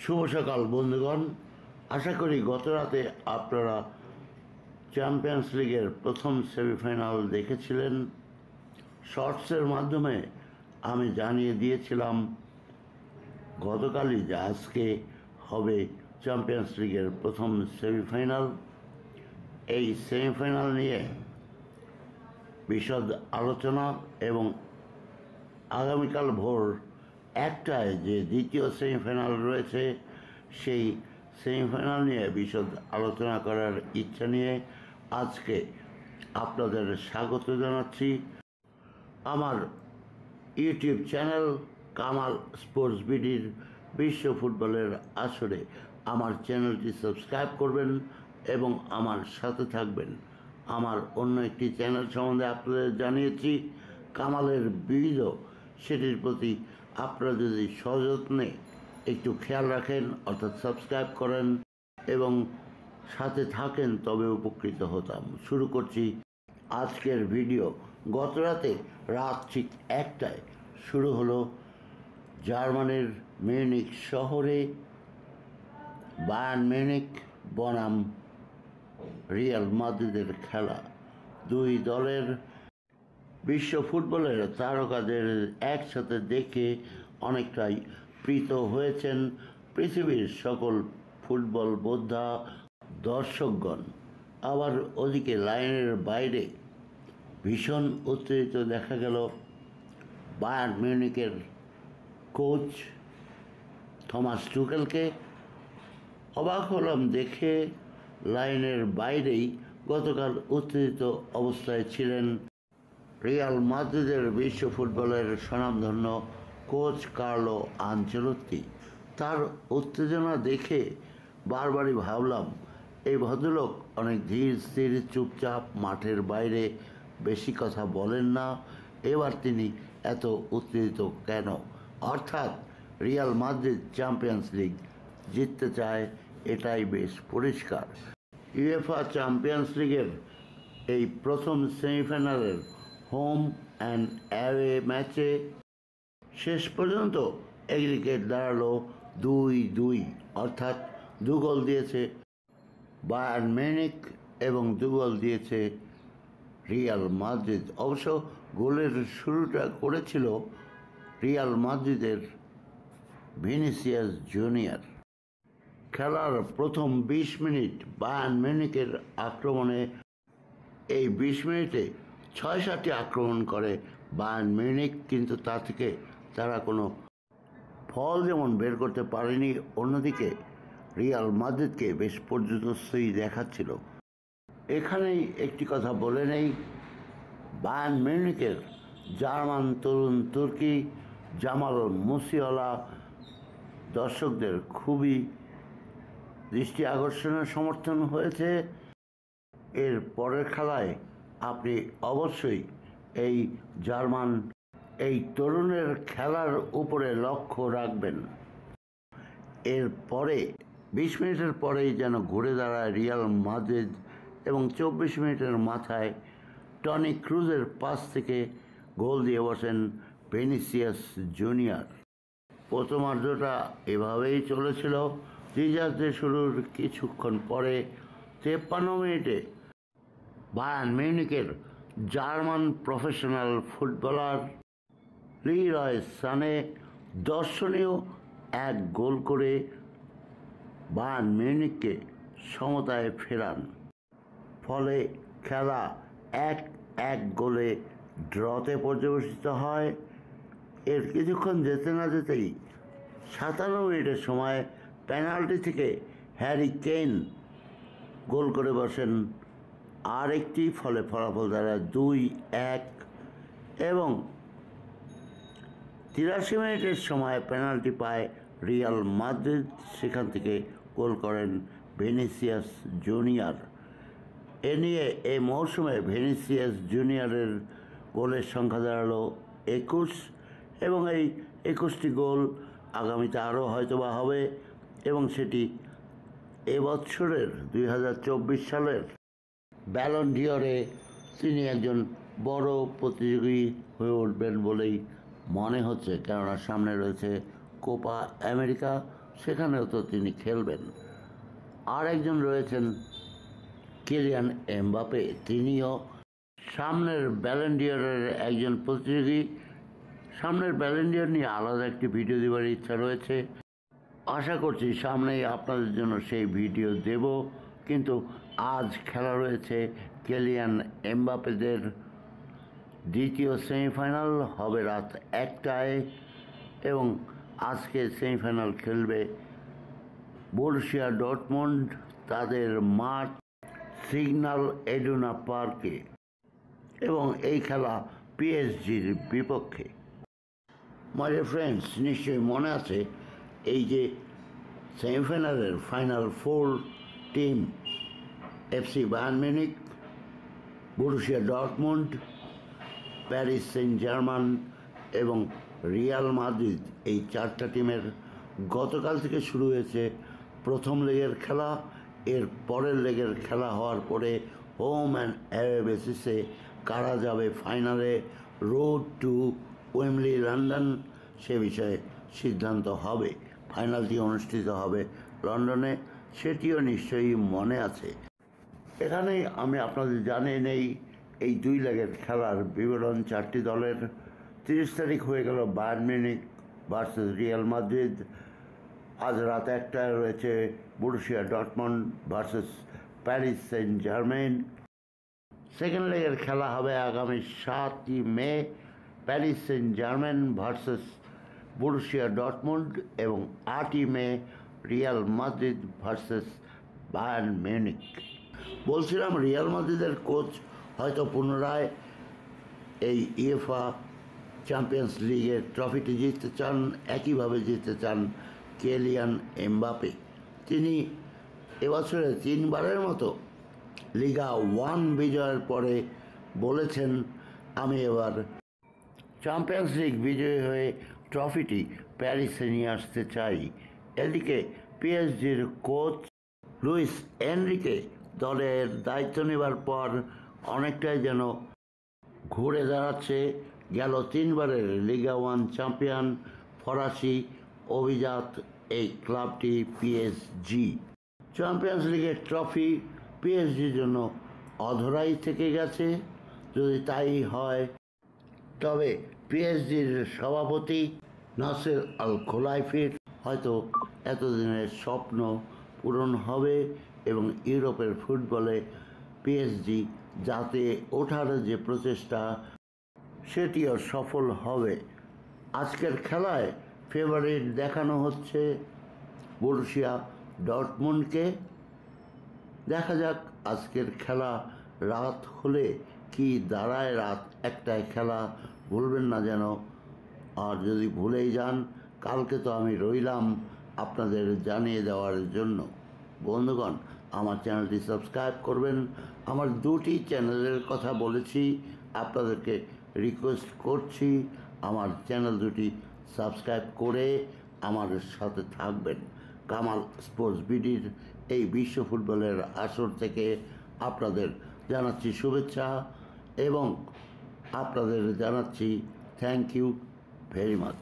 শুভ সকাল বন্ধুগণ। আশা করি গত রাতে আপনারা চ্যাম্পিয়ন্স লিগের প্রথম সেমিফাইনাল দেখেছিলেন। শর্টসের মাধ্যমে আমি জানিয়ে দিয়েছিলাম গতকালই যে আজকে হবে চ্যাম্পিয়ন্স লিগের প্রথম সেমিফাইনাল। এই সেমিফাইনাল নিয়ে বিশদ আলোচনা এবং আগামীকাল ভোর 1টায় যে দ্বিতীয় সেমিফাইনাল রয়েছে সেই সেমিফাইনাল নিয়ে বিশদ আলোচনা করার ইচ্ছা নিয়ে আজকে আপনাদের স্বাগত জানাচ্ছি আমার ইউটিউব চ্যানেল কামাল স্পোর্টস বিডির বিশ্ব ফুটবলের আসরে। আমার চ্যানেলটি সাবস্ক্রাইব করবেন এবং আমার সাথে থাকবেন। আমার অন্য একটি চ্যানেল সম্বন্ধে আপনাদের জানিয়েছি, কামালের ভিডিও, সেটির প্রতি আপনারা যদি সযত্নে একটু খেয়াল রাখেন অর্থাৎ সাবস্ক্রাইব করেন এবং সাথে থাকেন তবে উপকৃত হতাম। শুরু করছি আজকের ভিডিও। গত রাতে রাত ঠিক 1টায় শুরু হলো জার্মানির মিউনিখ শহরে বায়ার্ন মিউনিখ বনাম রিয়াল মাদ্রিদের খেলা। দুই দলের বিশ্ব ফুটবলের তারকাদের একসাথে দেখে অনেকটাই প্রীত হয়েছেন পৃথিবীর সকল ফুটবল বোদ্ধা দর্শকগণ। আবার ওদিকে লাইনের বাইরে ভীষণ উত্তেজিত দেখা গেল বায়ার্ন মিউনিখের কোচ থমাস টুকেলকে। অবাক হলাম দেখে লাইনের বাইরেই গতকাল উত্তেজিত অবস্থায় ছিলেন রিয়াল মাদ্রিদের বিশ্ব ফুটবলের স্বনামধন্য কোচ কার্লো আনচেলত্তি। তার উত্তেজনা দেখে বারবারই ভাবলাম এই ভদ্রলোক অনেক ধীর স্থির চুপচাপ মাঠের বাইরে বেশি কথা বলেন না, এবার তিনি এত উত্তেজিত কেন? অর্থাৎ রিয়াল মাদ্রিদ চ্যাম্পিয়ন্স লিগ জিততে চায়, এটাই বেশ পরিষ্কার। ইউএফা চ্যাম্পিয়ন্স লিগের এই প্রথম সেমিফাইনালের হোম অ্যান্ড অ্যাওয়ে ম্যাচে শেষ পর্যন্ত এগ্রিগেট দাঁড়ালো 2-2, অর্থাৎ 2 গোল দিয়েছে বায়ার্ন মিউনিখ এবং 2 গোল দিয়েছে রিয়াল মাদ্রিদ। অবশ্য গোলের শুরুটা করেছিল রিয়াল মাদ্রিদের ভিনিসিয়াস জুনিয়র। খেলার প্রথম 20 মিনিট বায়ার্ন মিউনিখের আক্রমণে, এই 20 মিনিটে 6-7টি আক্রমণ করে বায়ার্ন মিউনিখ, কিন্তু তা থেকে তারা কোনো ফল যেমন বের করতে পারেনি, অন্যদিকে রিয়াল মাদ্রিদকে বেশ পর্যুদস্তই দেখাচ্ছিল। এখানেই একটি কথা বলে নেই, বায়ার্ন মিউনিখের জার্মান তরুণ তুর্কি জামাল মুসিয়ালা দর্শকদের খুবই দৃষ্টি আকর্ষণের সমর্থন হয়েছে। এর পরের খেলায় আপনি অবশ্যই এই জার্মান এই তরুণের খেলার উপরে লক্ষ্য রাখবেন। এর পরে 20 মিনিটের পরেই যেন ঘুরে দাঁড়ায় রিয়াল মাদ্রিদ এবং 24 মিনিটের মাথায় টনি ক্রুজের পাস থেকে গোল দিয়ে বসেন ভিনিসিয়াস জুনিয়র। প্রথমার্ধটা এভাবেই চলেছিল। দ্বিতীয়ার্ধে শুরুর কিছুক্ষণ পরে 53 মিনিটে Bayern মিউনিখের German professional footballer Leroy সানে দর্শনীয় এক গোল করে বায়ার্ন মিউনিখকে সমতায় ফেরান। ফলে খেলা 1-1 গোলে ড্রতে পর্যবেসিত হয়। এর কিছুক্ষণ যেতে না যেতেই 57 মিনিটের সময় পেনাল্টি থেকে হ্যারি কেইন গোল করে বসেন আরেকটি, ফলে ফলাফল দাঁড়ায় 2-1। এবং 83 মিনিটের সময় পেনাল্টি পায় রিয়াল মাদ্রিদ, সেখান থেকে গোল করেন ভিনিসিয়াস জুনিয়র। এ নিয়ে এই মৌসুমে ভিনিসিয়াস জুনিয়রের গোলের সংখ্যা দাঁড়ালো 21 এবং এই 21টি গোল আগামীতে আরও হয়তোবা হবে এবং সেটি এবছরের 2024 সালের ব্যালন ডিওরে তিনি একজন বড় প্রতিযোগী হয়ে উঠবেন বলেই মনে হচ্ছে, কেননা সামনে রয়েছে কোপা আমেরিকা সেখানেও তো তিনি খেলবেন। আর একজন রয়েছেন কিলিয়ান এমবাপে, তিনিও সামনের ব্যালন ডি'অরের একজন প্রতিযোগী। সামনের ব্যালন ডি'অর নিয়ে আলাদা একটি ভিডিও দেওয়ার ইচ্ছা রয়েছে। আশা করছি সামনেই আপনাদের জন্য সেই ভিডিও দেব। কিন্তু আজ খেলা রয়েছে কিলিয়ান এমবাপেদের দ্বিতীয় সেমিফাইনাল, হবে রাত 1টায় এবং আজকে সেমিফাইনাল খেলবে বরুসিয়া ডর্টমুন্ড তাদের মাঠ সিগন্যাল ইডুনা পার্কে, এবং এই খেলা পিএসজির বিপক্ষে। মাই ডিয়ার ফ্রেন্ডস, নিশ্চয়ই মনে আছে এই যে সেমিফাইনালের final 4 team FC Bayern Munich, Borussia Dortmund, Paris Saint Germain এবং রিয়াল মাদ্রিদ, এই 4টা টিমের গতকাল থেকে শুরু হয়েছে প্রথম লেগের খেলা। এর পরের লেগের খেলা হওয়ার পরে হোম অ্যান্ড অ্যাওয়ে বেসিসে কারা যাবে ফাইনালে, রোড টু ওয়েমলি লন্ডন, সে বিষয়ে সিদ্ধান্ত হবে। ফাইনালটি অনুষ্ঠিত হবে লন্ডনে, সেটিও নিশ্চয়ই মনে আছে। এখানেই আমি আপনাদের জানিয়ে নেই এই 2 লেগের খেলার বিবরণ 4টি দলের। 30 তারিখ হয়ে গেল Bayern Munich versus Real Madrid. আজ রাত 1টায় রয়েছে Borussia Dortmund versus Paris Saint Germain. Second লেগের খেলা হবে আগামী 7ই May, Paris Saint Germain versus Borussia Dortmund, এবং 8ই May Real Madrid versus Bayern Munich. বলছিলাম রিয়াল মাদ্রিদের কোচ হয়তো পুনরায় এই ইউএফা চ্যাম্পিয়ন্স লিগের ট্রফিটি জিততে চান, একইভাবে জিততে চান কিলিয়ান এমবাপে। তিনি এবছরে 3বারের মতো লিগা 1 বিজয়ের পরে বলেছেন, আমি এবার চ্যাম্পিয়ন্স লিগ বিজয়ী হয়ে ট্রফিটি প্যারিসে নিয়ে আসতে চাই। এদিকে পিএসজির কোচ লুইস এনরিকে দলের দায়িত্ব নেবার পর অনেকটাই যেন ঘুরে দাঁড়াচ্ছে গেল 3বারের লিগা 1 চ্যাম্পিয়ন ফরাসি অভিজাত এই ক্লাবটি পিএসজি। চ্যাম্পিয়ন্স লিগের ট্রফি পিএসজির জন্য অধরাই থেকে গেছে। যদি তাই হয় তবে পিএসজির সভাপতি নাসের আল খোলাইফির হয়তো এতদিনের স্বপ্ন পূরণ হবে এবং ইউরোপের ফুটবলে পিএসজি যাতে ওঠার যে প্রচেষ্টা সেটিও সফল হবে। আজকের খেলায় ফেভারিট দেখানো হচ্ছে বরুসিয়া ডর্টমুন্ডকে। দেখা যাক আজকের খেলা রাত হলে কি দাঁড়ায়। রাত 1টায় খেলা, ভুলবেন না যেন। আর যদি ভুলেই যান, কালকে তো আমি রইলাম আপনাদের জানিয়ে দেওয়ার জন্য। বন্ধুগণ, আমার চ্যানেলটি সাবস্ক্রাইব করবেন। আমার 2টি চ্যানেলের কথা বলেছি, আপনাদেরকে রিকোয়েস্ট করছি আমার চ্যানেল 2টি সাবস্ক্রাইব করে আমার সাথে থাকবেন। কামাল স্পোর্টস বিডির এই বিশ্ব ফুটবলের আসর থেকে আপনাদের জানাচ্ছি শুভেচ্ছা এবং আপনাদের জানাচ্ছি থ্যাংক ইউ ভেরি মাচ।